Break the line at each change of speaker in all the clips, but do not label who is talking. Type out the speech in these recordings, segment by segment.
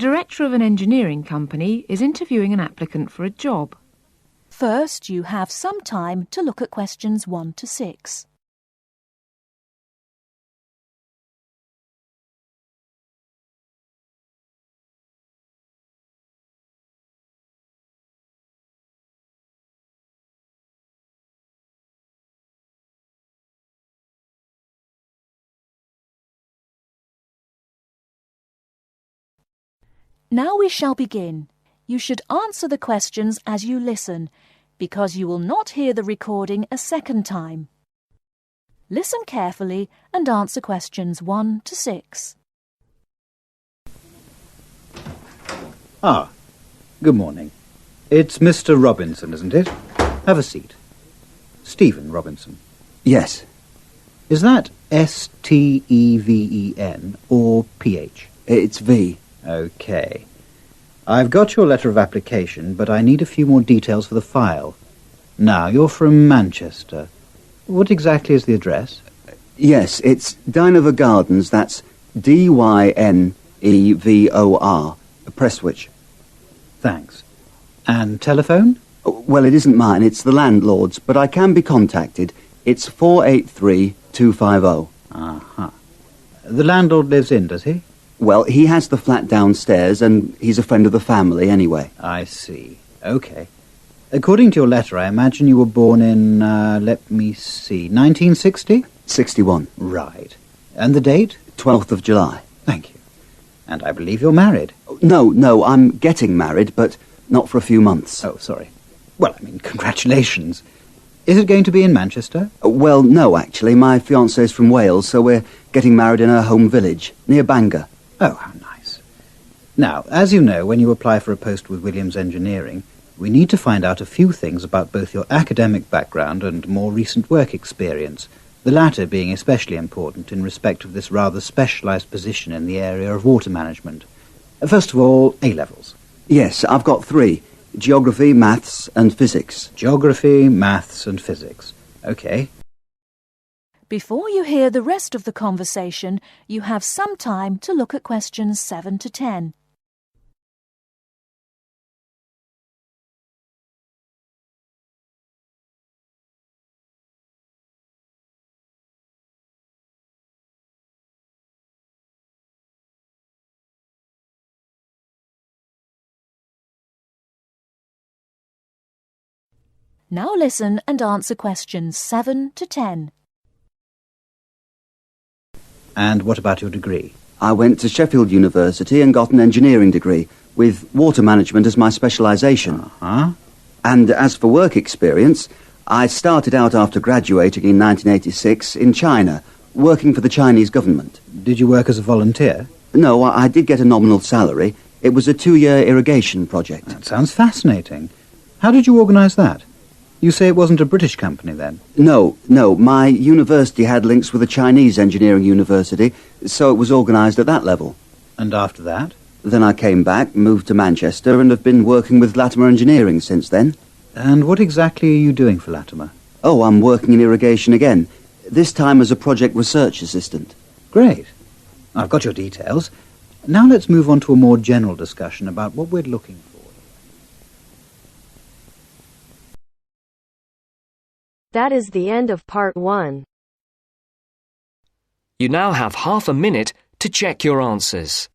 director of an engineering company is interviewing an applicant for a job.
First, you have some time to look at questions 1 to 6. Now we shall begin. You should answer the questions as you listen, because you will not hear the recording a second time. Listen carefully and answer questions 1 to 6.
Good morning. It's Mr. Robinson, isn't it? Have a seat. Stephen Robinson.
Yes.
Is that S-T-E-V-E-N or P-H?
It's V.
OK. I've got your letter of application, but I need a few more details for the file. Now, you're from Manchester. What exactly is the address?
Yes, it's Dynevor Gardens, that's D-Y-N-E-V-O-R, Prestwich.
Thanks. And telephone?
Well, it isn't mine, it's the landlord's, but I can be contacted. It's 483-250.
Uh-huh. The landlord lives in, does he?
Well, he has the flat downstairs, and he's a friend of the family anyway.
I see. OK. According to your letter, I imagine you were born in, let me see, 1960?
61.
Right. And the date?
12th of July.
Thank you. And I believe you're married.
No, I'm getting married, but not for a few months.
Oh, sorry. Well, I mean, congratulations. Is it going to be in Manchester?
Well, no, actually. My fiancée's from Wales, so we're getting married in her home village, near Bangor.
Oh, how nice. Now, as you know, when you apply for a post with Williams Engineering, we need to find out a few things about both your academic background and more recent work experience, the latter being especially important in respect of this rather specialised position in the area of water management. First of all, A-levels.
Yes, I've got 3. Geography, maths and physics.
Geography, maths and physics. OK.
Before you hear the rest of the conversation, you have some time to look at questions 7 to 10. Now listen and answer questions 7 to 10.
And what about your degree?
I went to Sheffield University and got an engineering degree, with water management as my specialisation.
Uh-huh.
And as for work experience, I started out after graduating in 1986 in China, working for the Chinese government.
Did you work as a volunteer?
No, I did get a nominal salary. It was a 2-year irrigation project.
That sounds fascinating. How did you organise that? You say it wasn't a British company, then?
No. My university had links with a Chinese engineering university, so it was organised at that level.
And after that?
Then I came back, moved to Manchester, and have been working with Latimer Engineering since then.
And what exactly are you doing for Latimer?
Oh, I'm working in irrigation again, this time as a project research assistant.
Great. I've got your details. Now let's move on to a more general discussion about what we're looking for.
That is the end of part 1.
You now have half a minute to check your answers.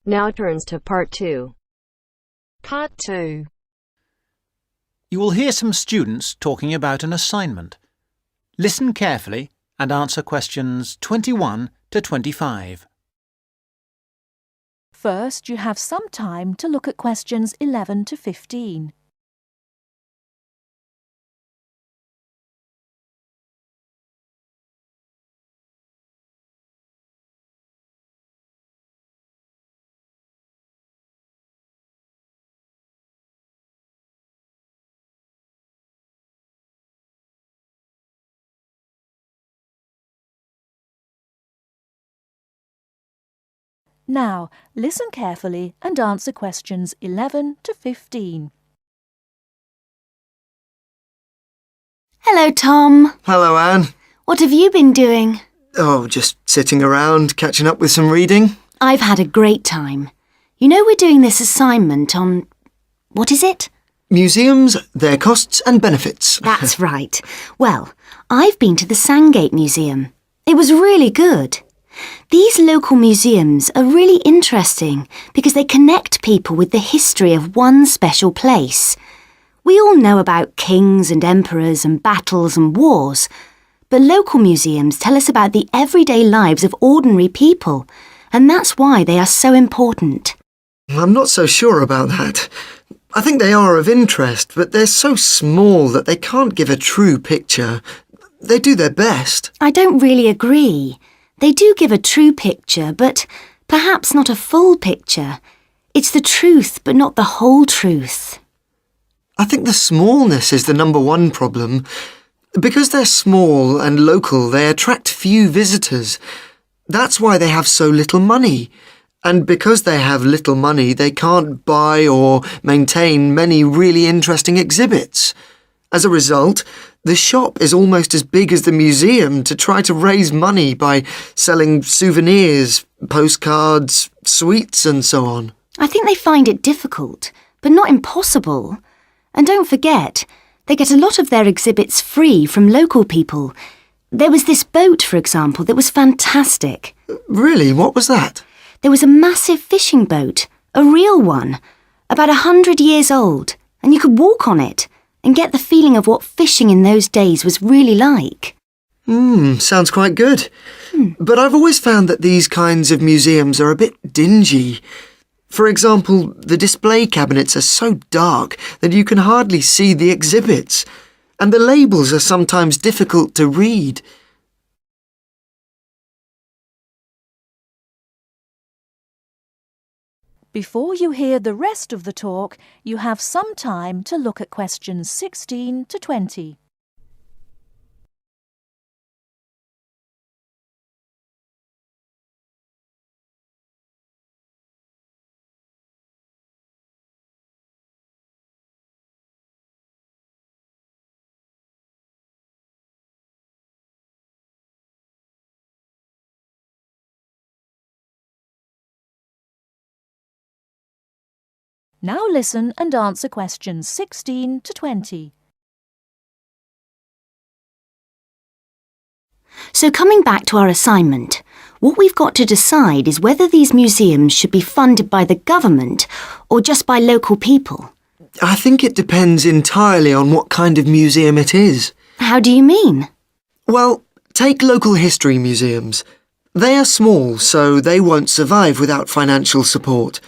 Now turns to part 2.
Part 2. You will hear some students talking about an assignment. Listen carefully and answer questions 21 to 25.
First, you have some time to look at questions 11 to 15. Now, listen carefully and answer questions 11 to 15.
Hello, Tom.
Hello, Anne.
What have you been doing?
Oh, just sitting around, catching up with some reading.
I've had a great time. You know we're doing this assignment on... what is it?
Museums, their costs and benefits.
That's right. Well, I've been to the Sandgate Museum. It was really good. These local museums are really interesting because they connect people with the history of one special place. We all know about kings and emperors and battles and wars, but local museums tell us about the everyday lives of ordinary people, and that's why they are so important.
I'm not so sure about that. I think they are of interest, but they're so small that they can't give a true picture. They do their best.
I don't really agree. They do give a true picture, but perhaps not a full picture. It's the truth, but not the whole truth.
I think the smallness is the number one problem. Because they're small and local, they attract few visitors. That's why they have so little money. And because they have little money, they can't buy or maintain many really interesting exhibits. As a result, the shop is almost as big as the museum to try to raise money by selling souvenirs, postcards, sweets and so on.
I think they find it difficult, but not impossible. And don't forget, they get a lot of their exhibits free from local people. There was this boat, for example, that was fantastic.
Really? What was that?
There was a massive fishing boat, a real one, about 100 years old, and you could walk on it and get the feeling of what fishing in those days was really like.
Sounds quite good. But I've always found that these kinds of museums are a bit dingy. For example, the display cabinets are so dark that you can hardly see the exhibits, and the labels are sometimes difficult to read.
Before you hear the rest of the talk, you have some time to look at questions 16 to 20. Now listen and answer questions 16 to 20.
So coming back to our assignment, what we've got to decide is whether these museums should be funded by the government or just by local people.
I think it depends entirely on what kind of museum it is.
How do you mean?
Well, take local history museums. They are small, so they won't survive without financial support.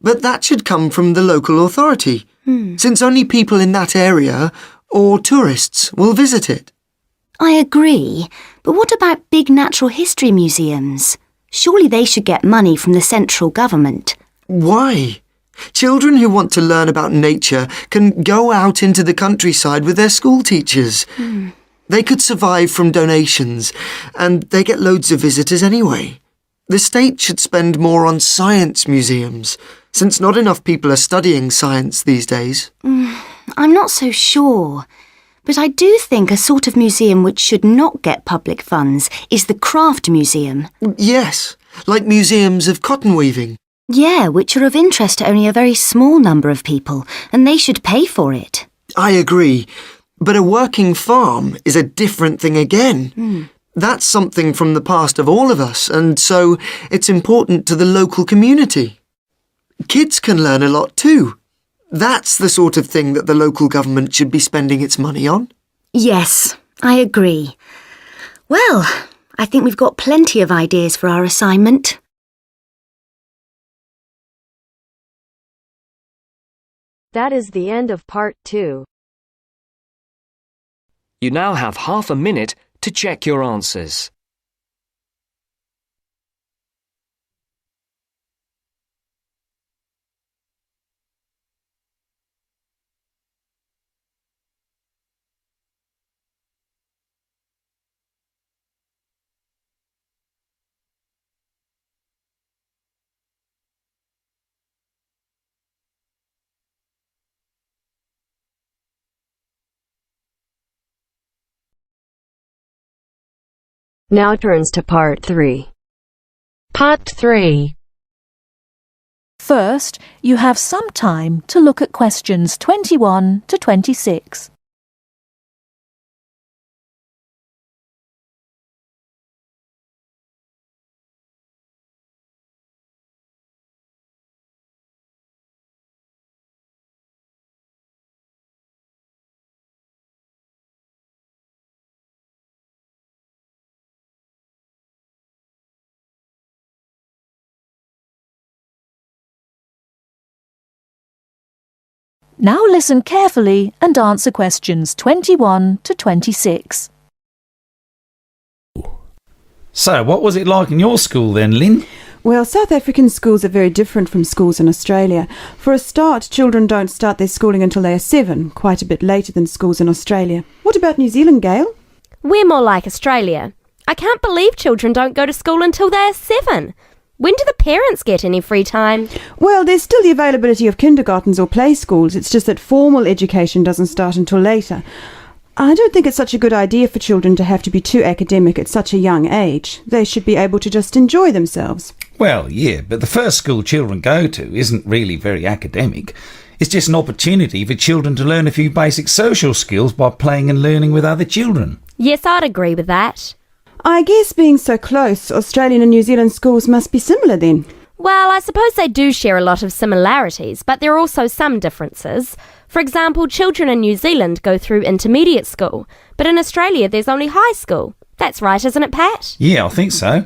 But that should come from the local authority, since only people in that area or tourists will visit it.
I agree, but what about big natural history museums? Surely they should get money from the central government.
Why? Children who want to learn about nature can go out into the countryside with their school teachers. They could survive from donations, and they get loads of visitors anyway. The state should spend more on science museums, since not enough people are studying science these days.
I'm not so sure, but I do think a sort of museum which should not get public funds is the craft museum.
Yes, like museums of cotton weaving.
Yeah, which are of interest to only a very small number of people, and they should pay for it.
I agree, but a working farm is a different thing again. That's something from the past of all of us, and so it's important to the local community. Kids can learn a lot too. That's the sort of thing that the local government should be spending its money on.
Yes, I agree. Well, I think we've got plenty of ideas for our assignment.
That is the end of part 2.
You now have half a minute to check your answers.
Now turns to Part 3.
Part 3.
First, you have some time to look at questions 21 to 26. Now listen carefully and answer questions 21 to 26.
So, what was it like in your school then, Lynn?
Well, South African schools are very different from schools in Australia. For a start, children don't start their schooling until they are 7, quite a bit later than schools in Australia. What about New Zealand, Gail?
We're more like Australia. I can't believe children don't go to school until they are 7. When do the parents get any free time?
Well, there's still the availability of kindergartens or play schools. It's just that formal education doesn't start until later. I don't think it's such a good idea for children to have to be too academic at such a young age. They should be able to just enjoy themselves.
Well, yeah, but the first school children go to isn't really very academic. It's just an opportunity for children to learn a few basic social skills by playing and learning with other children.
Yes, I'd agree with that.
I guess being so close, Australian and New Zealand schools must be similar then.
Well, I suppose they do share a lot of similarities, but there are also some differences. For example, children in New Zealand go through intermediate school, but in Australia there's only high school. That's right, isn't it, Pat?
Yeah, I think so.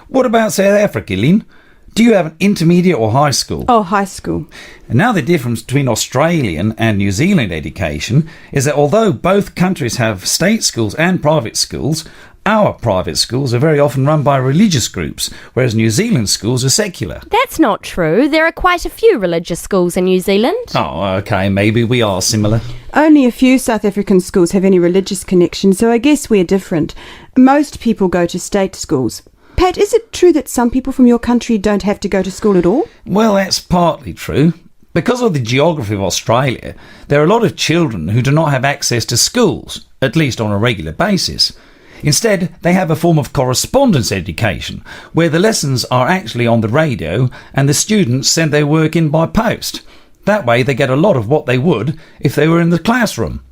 What about South Africa, Lynn? Do you have an intermediate or high school?
Oh, high school.
And now the difference between Australian and New Zealand education is that although both countries have state schools and private schools, our private schools are very often run by religious groups, whereas New Zealand schools are secular.
That's not true. There are quite a few religious schools in New Zealand.
Oh, OK, maybe we are similar.
Only a few South African schools have any religious connection, so I guess we're different. Most people go to state schools. Pat, is it true that some people from your country don't have to go to school at all?
Well, that's partly true. Because of the geography of Australia, there are a lot of children who do not have access to schools, at least on a regular basis. Instead, they have a form of correspondence education, where the lessons are actually on the radio and the students send their work in by post. That way they get a lot of what they would if they were in the classroom,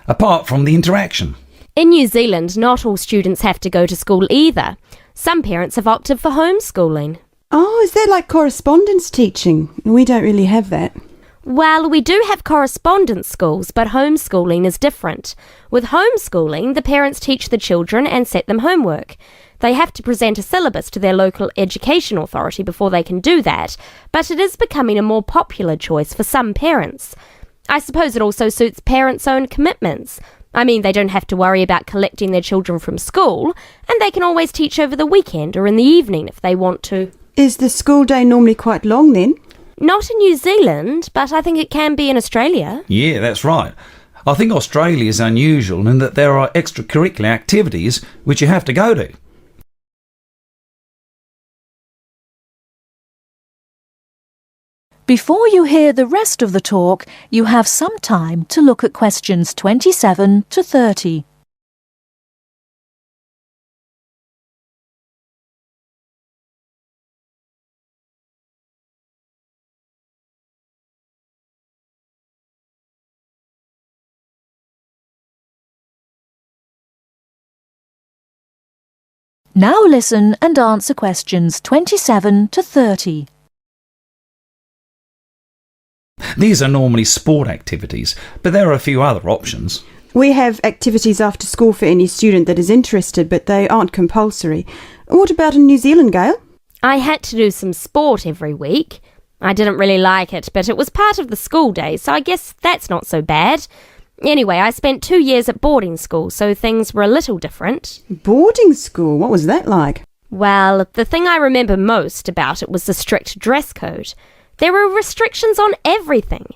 apart from the interaction.
In New Zealand, not all students have to go to school either. Some parents have opted for homeschooling.
Oh, is that like correspondence teaching? We don't really have that.
Well, we do have correspondence schools, but homeschooling is different. With homeschooling, the parents teach the children and set them homework. They have to present a syllabus to their local education authority before they can do that, but it is becoming a more popular choice for some parents. I suppose it also suits parents' own commitments. I mean, they don't have to worry about collecting their children from school, and they can always teach over the weekend or in the evening if they want to.
Is the school day normally quite long then?
Not in New Zealand, but I think it can be in Australia.
Yeah, that's right. I think Australia is unusual in that there are extracurricular activities which you have to go to.
Before you hear the rest of the talk, you have some time to look at questions 27 to 30. Now listen and answer questions 27 to 30.
These are normally sport activities, but there are a few other options.
We have activities after school for any student that is interested, but they aren't compulsory. What about in New Zealand, Gail?
I had to do some sport every week. I didn't really like it, but it was part of the school day, so I guess that's not so bad. Anyway, I spent 2 years at boarding school, so things were a little different.
Boarding school? What was that like?
Well, the thing I remember most about it was the strict dress code. There were restrictions on everything.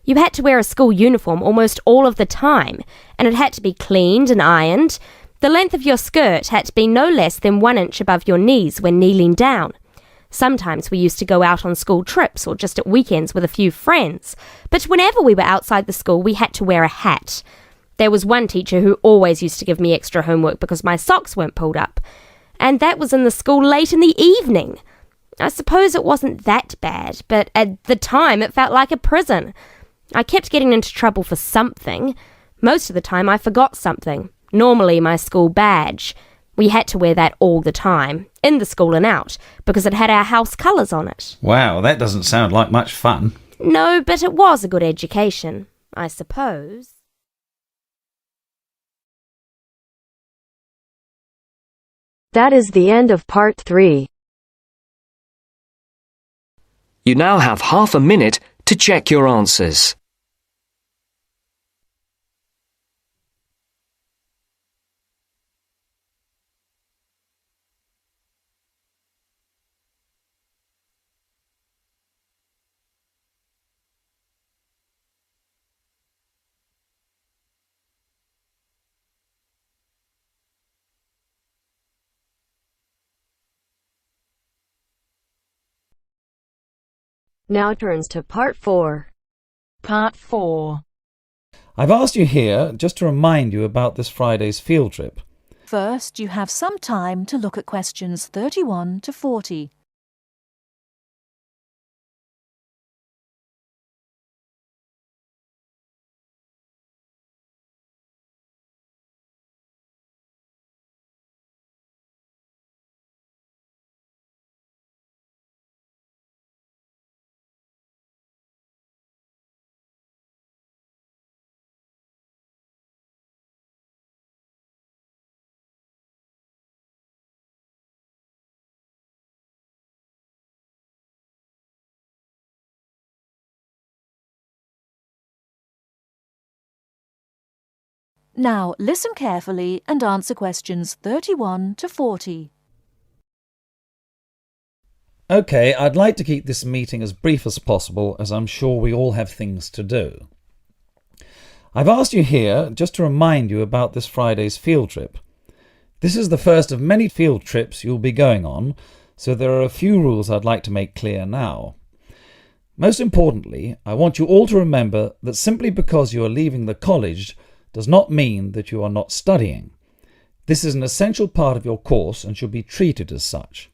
You had to wear a school uniform almost all of the time, and it had to be cleaned and ironed. The length of your skirt had to be no less than 1 inch above your knees when kneeling down. Sometimes we used to go out on school trips or just at weekends with a few friends, but whenever we were outside the school we had to wear a hat. There was one teacher who always used to give me extra homework because my socks weren't pulled up. and that was in the school late in the evening. I suppose it wasn't that bad, but at the time it felt like a prison. I kept getting into trouble for something. Most of the time I forgot something, normally my school badge. We had to wear that all the time, in the school and out, because it had our house colours on it.
Wow, that doesn't sound like much fun.
No, but it was a good education, I suppose.
That is the end of part 3.
You now have half a minute to check your answers.
Now turns to part 4.
Part 4.
I've asked you here just to remind you about this Friday's field trip.
First, you have some time to look at questions 31 to 40. Now listen carefully and answer questions 31 to 40.
OK, I'd like to keep this meeting as brief as possible, as I'm sure we all have things to do. I've asked you here just to remind you about this Friday's field trip. This is the first of many field trips you'll be going on, so there are a few rules I'd like to make clear now. Most importantly, I want you all to remember that simply because you are leaving the college does not mean that you are not studying. This is an essential part of your course and should be treated as such.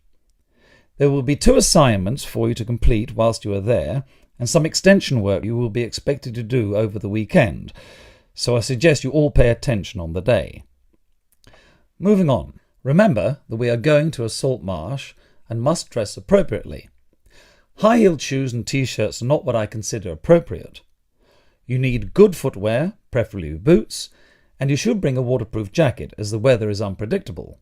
There will be 2 assignments for you to complete whilst you are there, and some extension work you will be expected to do over the weekend, so I suggest you all pay attention on the day. Moving on, remember that we are going to a salt marsh and must dress appropriately. High-heeled shoes and t-shirts are not what I consider appropriate. You need good footwear, preferably boots, and you should bring a waterproof jacket as the weather is unpredictable.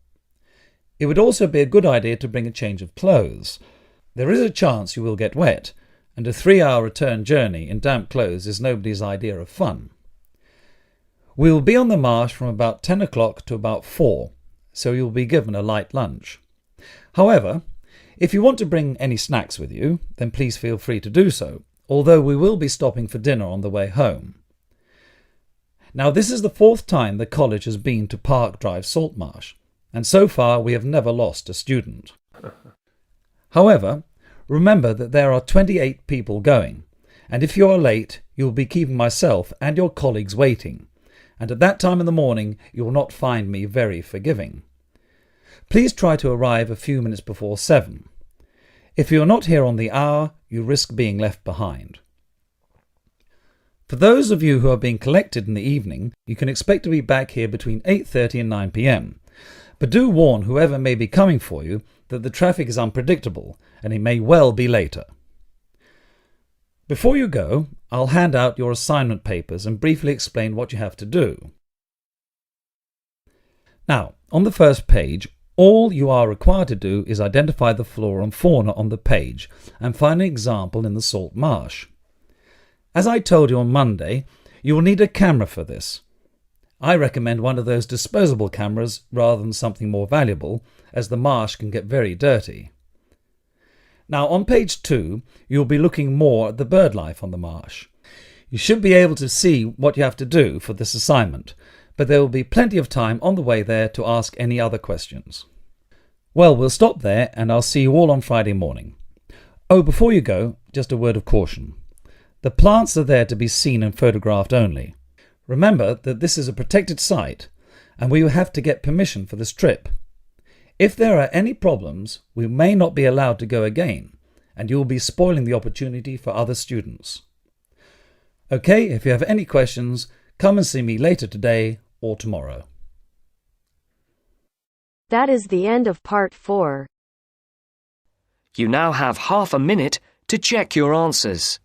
It would also be a good idea to bring a change of clothes. There is a chance you will get wet, and a 3-hour return journey in damp clothes is nobody's idea of fun. We will be on the marsh from about 10 o'clock to about 4, so you will be given a light lunch. However, if you want to bring any snacks with you, then please feel free to do so, although we will be stopping for dinner on the way home. Now, this is the 4th time the college has been to Park Drive Saltmarsh, and so far we have never lost a student. However, remember that there are 28 people going, and if you are late, you will be keeping myself and your colleagues waiting, and at that time in the morning you will not find me very forgiving. Please try to arrive a few minutes before 7. If you are not here on the hour, you risk being left behind. For those of you who are being collected in the evening, you can expect to be back here between 8:30 and 9 p.m. But do warn whoever may be coming for you that the traffic is unpredictable and it may well be later. Before you go, I'll hand out your assignment papers and briefly explain what you have to do. Now, on the first page, all you are required to do is identify the flora and fauna on the page and find an example in the salt marsh. As I told you on Monday, you will need a camera for this. I recommend one of those disposable cameras rather than something more valuable, as the marsh can get very dirty. Now on page 2, you'll be looking more at the bird life on the marsh. You should be able to see what you have to do for this assignment, but there will be plenty of time on the way there to ask any other questions. Well, we'll stop there and I'll see you all on Friday morning. Oh, before you go, just a word of caution. The plants are there to be seen and photographed only. Remember that this is a protected site and we will have to get permission for this trip. If there are any problems, we may not be allowed to go again, and you will be spoiling the opportunity for other students. Okay, if you have any questions, come and see me later today or tomorrow.
That is the end of part 4.
You now have half a minute to check your answers.